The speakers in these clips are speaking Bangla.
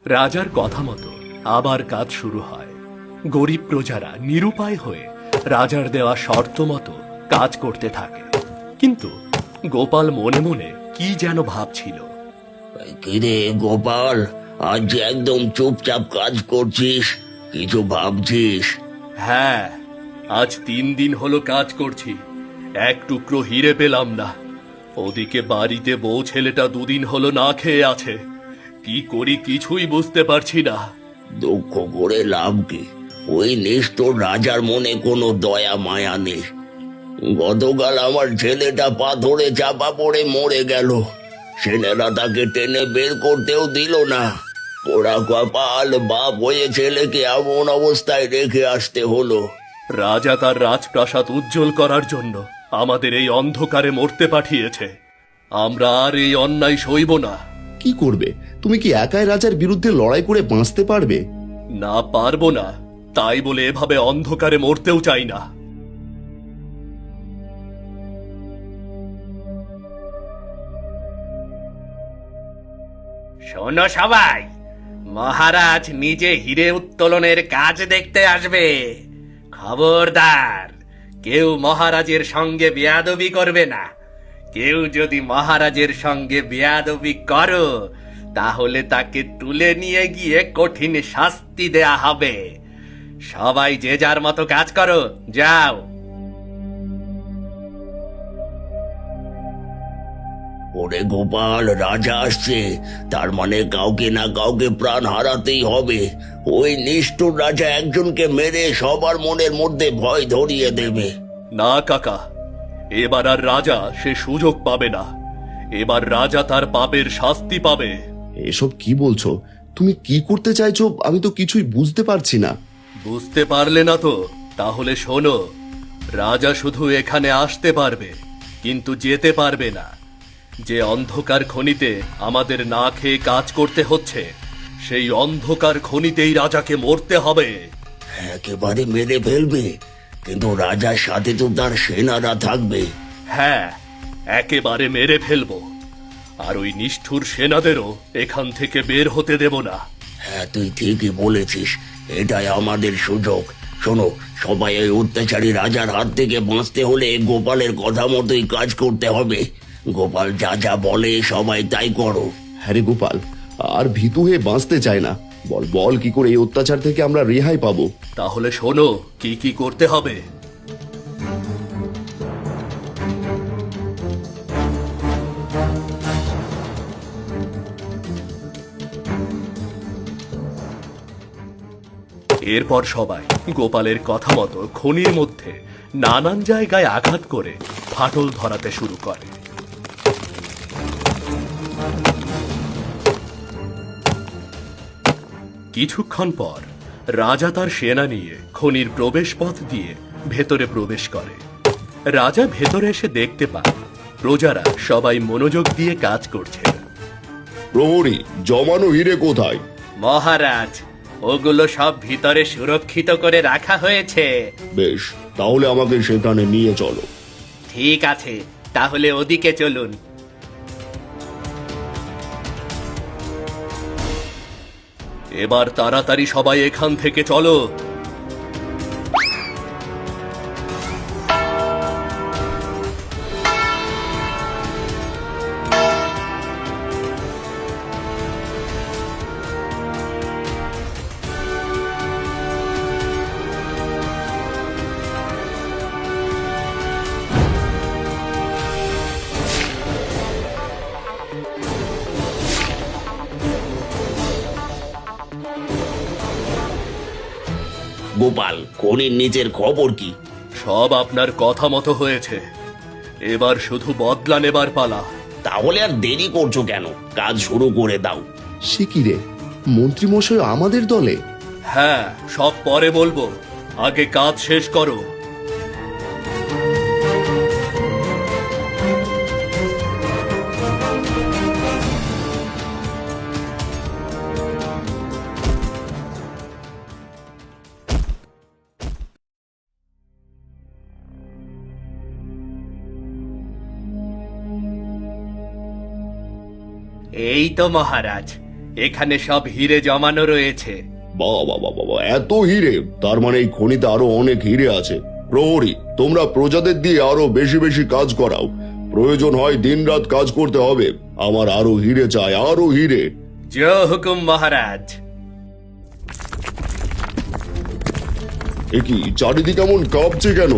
রাজার কথা মতো আবার কাজ শুরু হয়। গরিব প্রজারা নিরুপায় হয়ে রাজার দেওয়া শর্ত মতো কাজ করতে থাকে। কিন্তু গোপাল মনে মনে কি যেন ভাবছিল। কিরে গোপাল, আজ যে একদম চুপচাপ কাজ করছিস, কিছু ভাবছিস? হ্যাঁ, আজ 3 দিন হলো কাজ করছি, এক টুকরো হিরে পেলাম না। ওদিকে বাড়িতে বউ ছেলেটা 2 দিন হলো না খেয়ে আছে। কি করি কিছুই বুঝতে পারছি না। দুঃখ করে লাভ কি? ওই নিষ্ঠুর রাজার মনে কোনো দয়া মায়া নেই। গতকাল আমার ছেলেটা পাথরে চাপা পড়ে মরে গেল। ছেলেরা তাকে টেনে বের করতেও দিল না। পোড়া কপাল, বাপ হয়ে ছেলেকে এমন অবস্থায় রেখে আসতে হলো। রাজা তার রাজপ্রাসাদ উজ্জ্বল করার জন্য আমাদের এই অন্ধকারে মরতে পাঠিয়েছে। আমরা আর এই অন্যায় সইব না। কি করবে? তুমি কি একাই রাজার বিরুদ্ধে লড়াই করে বাঁচতে পারবে? না, পারবো না। তাই বলে এভাবে অন্ধকারে মরতেও চাই না। শোনো সবাই, মহারাজ নিজে হিরে উত্তোলনের কাজ দেখতে আসবে। খবরদার, কেউ মহারাজের সঙ্গে বেয়াদবি করবে না। কেউ যদি মহারাজের সঙ্গে বেয়াদবি করো, তাহলে তাকে তুলে নিয়ে গিয়ে কঠিন শাস্তি দেয়া হবে। সবাই যে যার মতো কাজ করো, যাও। ওরে গোপাল, রাজা আসছে, তার মানে কাউকে না কাউকে প্রাণ হারাতেই হবে। ওই নিষ্ঠুর রাজা একজনকে মেরে সবার মনের মধ্যে ভয় ধরিয়ে দেবে। না কাকা, এবার আর রাজা সে সুযোগ পাবে না। এবার রাজা তার পাপের শাস্তি পাবে। এসব কি বলছো? তুমি কি করতে চাইছো আমি তো কিছুই বুঝতে পারছি না। বুঝতে পারলে না তো? তাহলে শোনো, রাজা শুধু এখানে আসতে পারবে, কিন্তু যেতে পারবে না। যে অন্ধকার খনিতে আমাদের না খেয়ে কাজ করতে হচ্ছে, সেই অন্ধকার খনিতেই রাজাকে মরতে হবে। একেবারে মেরে ফেলবে, কিন্তু রাজার সাথে তো তার সেনারা থাকবে। হ্যাঁ, একেবারে মেরে ফেলবো। আর ওই নিষ্ঠুর সেনাদেরও এখান থেকে বের হতে দেব না। হ্যাঁ, তুই ঠিকই বলেছিস, এটাই আমাদের সুযোগ। শোনো সবাই, ওই অত্যাচারী রাজার হাত থেকে বাঁচতে হলে গোপালের কথা মতোই কাজ করতে হবে। গোপাল যা যা বলে সবাই তাই করো। হ্যাঁ রে গোপাল, আর ভীতু হয়ে বাঁচতে চায় না। বল বল, কি করে এই অত্যাচার থেকে আমরা রেহাই পাবো? তাহলে শোনো কি কি করতে হবে। এরপর সবাই গোপালের কথা মতো খনির মধ্যে নানান জায়গায় আঘাত করে ফাটল ধরাতে শুরু করে। কিছুক্ষণ পর রাজা তার সেনা নিয়ে খনির প্রবেশ পথ দিয়ে ভেতরে প্রবেশ করে। রাজা ভেতরে এসে দেখতে পায় প্রজারা সবাই মনোযোগ দিয়ে কাজ করছে। প্রহরী, জমানো হিরে কোথায়? মহারাজ, ওগুলো সব ভিতরে সুরক্ষিত করে রাখা হয়েছে। বেশ, তাহলে আমাকে সেখানে নিয়ে চলো। ঠিক আছে, তাহলে ওদিকে চলুন। এবার তাড়াতাড়ি সবাই এখান থেকে চলো। গোপাল, খনির নিচের খবর কি? সব আপনার কথা মতো হয়েছে। এবার শুধু বদলা নেবার পালা। তাহলে আর দেরি করছো কেন? কাজ শুরু করে দাও। সে কি রে, মন্ত্রীমশাই আমাদের দলে? হ্যাঁ, সব পরে বলবো, আগে কাজ শেষ করো। এই তো মহারাজ, এখানে সব হিরে জমানো রয়েছে। বাবা বাবা বাবা, এত হিরে! তার মানে এই খনিতে আরো অনেক হিরে আছে। প্রহরী, তোমরা প্রজাদের দিয়ে আরো বেশি বেশি কাজ করাও। প্রয়োজন হয় দিনরাত কাজ করতে হবে। আমার আরো হিরে চাই, আরো হিরে। জয় হুকুম মহারাজ। এ কি, চারিদিকে এমন কাঁপছে কেন?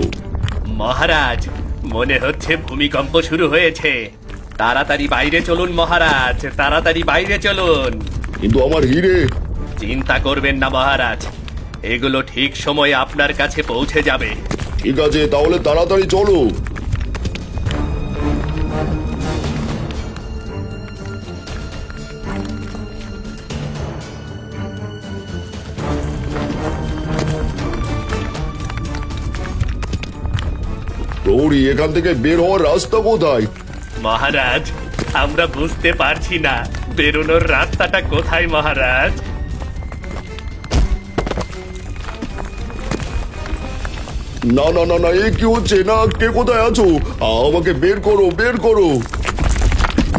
মহারাজ, মনে হচ্ছে ভূমিকম্প শুরু হয়েছে। তাড়াতাড়ি বাইরে চলুন মহারাজ, তাড়াতাড়ি বাইরে চলুন। কিন্তু আমার হিরে? চিন্তা করবেন না মহারাজ, এগুলো ঠিক সময়ে আপনার কাছে পৌঁছে যাবে। ঠিক আছে, তাহলে তাড়াতাড়ি চলো। প্রহরী, এখান থেকে বের হওয়ার রাস্তা কোথায়? মহারাজ, আমরা বুঝতে পারছি না বেরোনোর রাস্তাটা কোথায় মহারাজ। না না না না, এ কি হচ্ছে? না, কে কোথায় আছো? আমাকে বের করো, বের করো।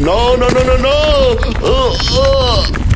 না না না না না! আহ, আহ!